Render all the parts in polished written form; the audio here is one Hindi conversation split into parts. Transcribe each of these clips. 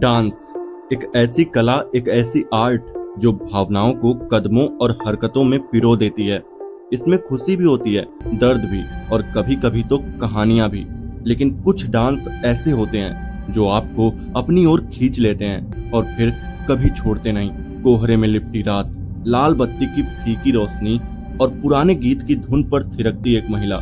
डांस एक ऐसी कला, एक ऐसी आर्ट जो भावनाओं को कदमों और हरकतों में पिरो देती है। इसमें खुशी भी होती है, दर्द भी, और कभी कभी तो कहानियां भी। लेकिन कुछ डांस ऐसे होते हैं जो आपको अपनी ओर खींच लेते हैं और फिर कभी छोड़ते नहीं। कोहरे में लिपटी रात, लाल बत्ती की फीकी रोशनी और पुराने गीत की धुन पर थिरकती एक महिला।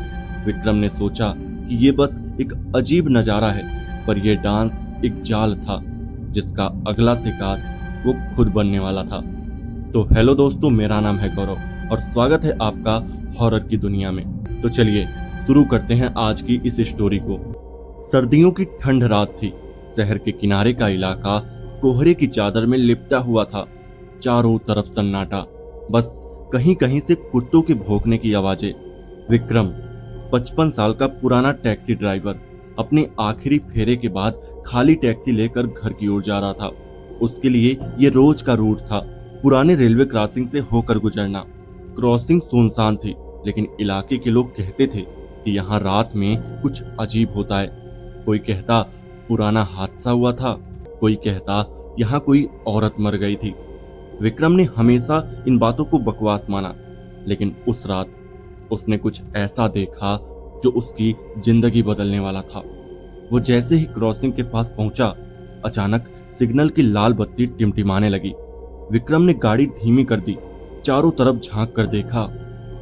विक्रम ने सोचा कि ये बस एक अजीब नजारा है, पर यह डांस एक जाल था जिसका अगला शिकार वो खुद बनने वाला था। तो हेलो दोस्तों, मेरा नाम है गौरव और स्वागत है आपका हॉरर की दुनिया में। तो चलिए शुरू करते हैं आज की इस स्टोरी को। सर्दियों की ठंड रात थी। शहर के किनारे का इलाका कोहरे की चादर में लिपटा हुआ था। चारों तरफ सन्नाटा, बस कहीं कहीं से कुत्तों के भौंकने की आवाजें। विक्रम 55 साल का पुराना टैक्सी ड्राइवर अपने आखिरी फेरे के बाद खाली टैक्सी लेकर घर की ओर जा रहा था। उसके लिए ये रोज का रूट था, पुराने रेलवे क्रॉसिंग से होकर गुजरना। क्रॉसिंग सुनसान थी, लेकिन इलाके के लोग कहते थे कि यहाँ रात में कुछ अजीब होता है। कोई कहता पुराना हादसा हुआ था, कोई कहता यहाँ कोई औरत मर गई थी। विक्रम ने हमेशा इन बातों को बकवास माना, लेकिन उस रात उसने कुछ ऐसा देखा जो उसकी जिंदगी बदलने वाला था। वो जैसे ही क्रॉसिंग के पास पहुंचा, अचानक सिग्नल की लाल बत्ती टिमटिमाने लगी। विक्रम ने गाड़ी धीमी कर दी, चारों तरफ झांक कर देखा।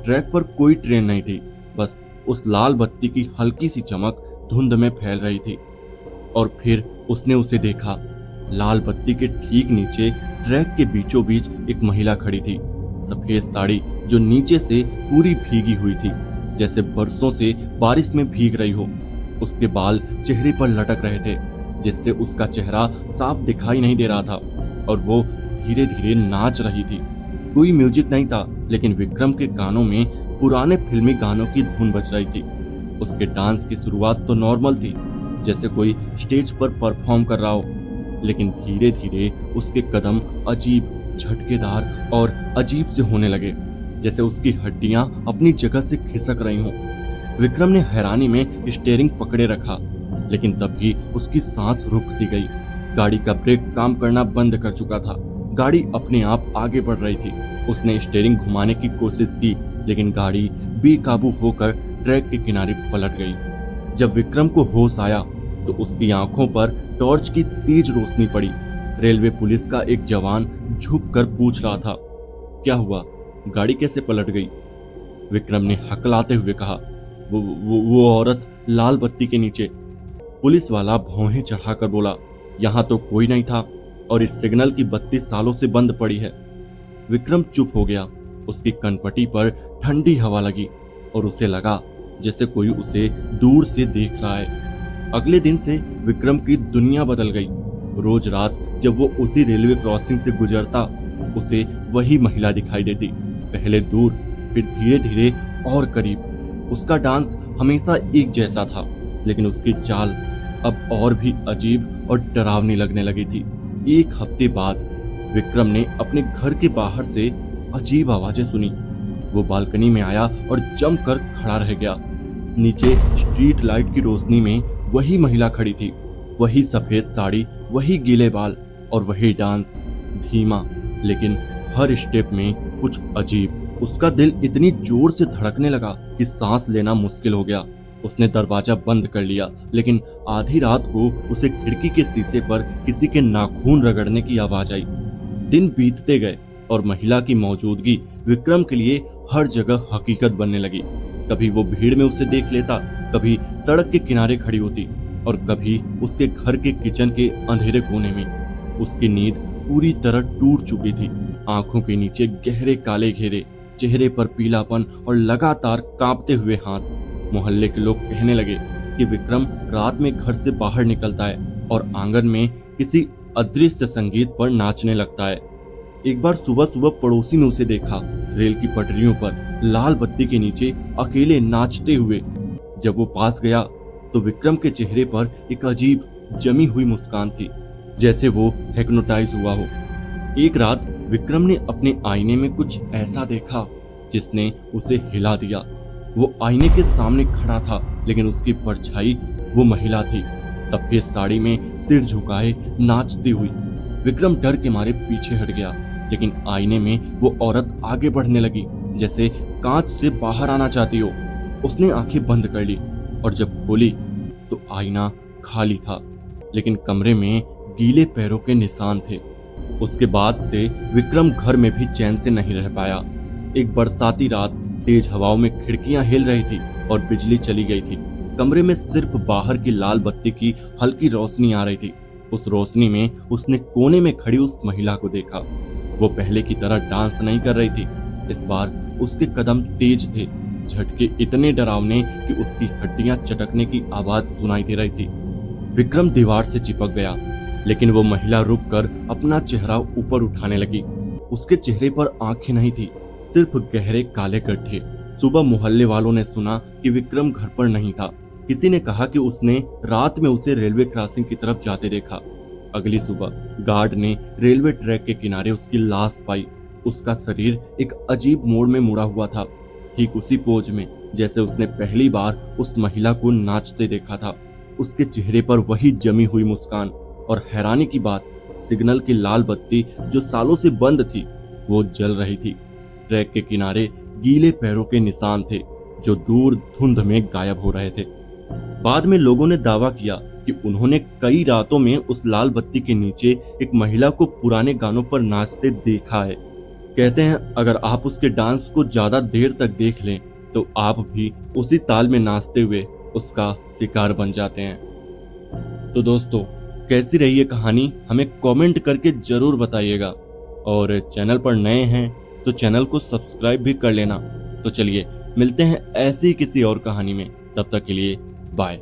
ट्रैक पर कोई ट्रेन नहीं थी, बस उस लाल बत्ती की हल्की सी चमक धुंध में फैल रही थी। और फिर उसने उसे देखा। लाल बत्ती के ठीक नीचे ट्रैक के बीचों बीच एक महिला खड़ी थी। सफेद साड़ी जो नीचे से पूरी भीगी हुई थी, जैसे बरसों से बारिश में भीग रही हो। उसके बाल चेहरे पर लटक रहे थे, जिससे उसका चेहरा साफ दिखाई नहीं दे रहा था। और वो धीरे धीरे नाच रही थी। कोई म्यूजिक नहीं था, लेकिन विक्रम के कानों में पुराने फिल्मी गानों की धुन बज रही थी। उसके डांस की शुरुआत तो नॉर्मल थी, जैसे कोई स्टेज पर परफॉर्म कर रहा हो, लेकिन धीरे धीरे उसके कदम अजीब, झटकेदार और अजीब से होने लगे, जैसे उसकी हड्डियां अपनी जगह से खिसक रही हों। विक्रम ने हैरानी में स्टीयरिंग पकड़े रखा, लेकिन तभी उसकी सांस रुक सी गई। गाड़ी का ब्रेक काम करना बंद कर चुका था। गाड़ी अपने आप आगे बढ़ रही थी। उसने स्टीयरिंग घुमाने की कोशिश की, लेकिन गाड़ी बेकाबू होकर ट्रैक के किनारे पलट गई। जब विक्रम को होश आया तो उसकी आंखों पर टॉर्च की तेज रोशनी पड़ी। रेलवे पुलिस का एक जवान झुक कर पूछ रहा था, क्या हुआ, गाड़ी कैसे पलट गई? विक्रम ने हकलाते हुए कहा, वो औरत लाल बत्ती के नीचे। पुलिस वाला भौहें चढ़ाकर बोला, यहाँ तो कोई नहीं था और इस सिग्नल की बत्ती सालों से बंद पड़ी है। विक्रम चुप हो गया। उसकी कनपटी पर ठंडी हवा लगी और उसे लगा जैसे कोई उसे दूर से देख रहा है। अगले दिन से विक्रम की दुनिया बदल गई। रोज रात जब वो उसी रेलवे क्रॉसिंग से गुजरता, उसे वही महिला दिखाई देती, पहले दूर, फिर धीरे धीरे और करीब। उसका डांस हमेशा एक जैसा था, लेकिन उसकी चाल अब और भी अजीब और डरावनी लगने लगी थी। एक हफ्ते बाद विक्रम ने अपने घर के बाहर से अजीब आवाजें सुनी। वो बालकनी में आया और जमकर खड़ा रह गया। नीचे स्ट्रीट लाइट की रोशनी में वही महिला खड़ी थी, वही सफेद साड़ी, वही गीले बाल और वही डांस। धीमा, लेकिन हर स्टेप में कुछ अजीब। उसका दिल इतनी जोर से धड़कने लगा कि सांस लेना मुश्किल हो गया। उसने दरवाजा बंद कर लिया, लेकिन आधी रात को उसे खिड़की के शीशे पर किसी के नाखून रगड़ने की आवाज आई। दिन बीतते गए और महिला की मौजूदगी विक्रम के लिए हर जगह हकीकत बनने लगी। कभी वो भीड़ में उसे देख लेता, कभी सड़क के किनारे खड़ी होती और कभी उसके घर के किचन के अंधेरे कोने में। उसकी नींद पूरी तरह टूट चुकी थी। आंखों के नीचे गहरे काले घेरे, चेहरे पर पीलापन और लगातार कांपते हुए हाथ। मोहल्ले के लोग कहने लगे कि विक्रम रात में घर से बाहर निकलता है और आंगन में किसी अदृश्य संगीत पर नाचने लगता है। एक बार सुबह सुबह पड़ोसी ने उसे देखा, रेल की पटरियों पर लाल बत्ती के नीचे अकेले नाचते हुए। जब वो पास गया तो विक्रम के चेहरे पर एक अजीब जमी हुई मुस्कान थी, जैसे वो हिप्नोटाइज हुआ हो। एक रात विक्रम ने अपने आईने में कुछ ऐसा देखा जिसने उसे हिला दिया। वो आईने के सामने खड़ा था, लेकिन उसकी परछाई वो महिला थी। सफेद साड़ी में सिर झुकाए नाचती हुई। विक्रम डर के मारे पीछे हट गया, लेकिन आईने में वो औरत आगे बढ़ने लगी, जैसे कांच से बाहर आना चाहती हो। उसने आंखें बंद कर ली और जब खोली तो आईना खाली था, लेकिन कमरे में गीले पैरों के निशान थे। उसके बाद से विक्रम घर में भी चैन से नहीं रह पाया। एक बरसाती रात तेज हवाओं में खिड़कियां हिल रही थी और बिजली चली गई थी। कमरे में सिर्फ बाहर की लाल बत्ती की हल्की रोशनी आ रही थी। उस रोशनी में उसने कोने में खड़ी उस महिला को देखा। वो पहले की तरह डांस नहीं कर रही थी। इस बार उसके कदम तेज थे, झटके इतने डरावने कि उसकी हड्डियां चटकने की आवाज सुनाई दे रही थी। विक्रम दीवार से चिपक गया, लेकिन वो महिला रुककर अपना चेहरा ऊपर उठाने लगी। उसके चेहरे पर आंखें नहीं थी, सिर्फ गहरे काले गड्ढे। सुबह मोहल्ले वालों ने सुना कि विक्रम घर पर नहीं था। किसी ने कहा कि उसने रात में उसे रेलवे क्रॉसिंग की तरफ जाते देखा। अगली सुबह गार्ड ने रेलवे ट्रैक के किनारे उसकी लाश पाई। उसका शरीर एक अजीब मोड़ में मुड़ा हुआ था, ठीक उसी पोज में जैसे उसने पहली बार उस महिला को नाचते देखा था। उसके चेहरे पर वही जमी हुई मुस्कान, और हैरानी की बात, सिग्नल की लाल बत्ती जो सालों से बंद थी वो जल रही थी। ट्रैक के किनारे गीले पैरों के निशान थे जो दूर धुंध में गायब हो रहे थे। बाद में लोगों ने दावा किया कि उन्होंने कई रातों में उस लाल बत्ती के नीचे एक महिला को पुराने गानों पर नाचते देखा है। कहते हैं अगर आप उसके डांस को ज्यादा देर तक देख लें तो आप भी उसी ताल में नाचते हुए उसका शिकार बन जाते हैं। तो दोस्तों, कैसी रही ये कहानी हमें कमेंट करके जरूर बताइएगा, और चैनल पर नए हैं तो चैनल को सब्सक्राइब भी कर लेना। तो चलिए मिलते हैं ऐसी किसी और कहानी में, तब तक के लिए बाय।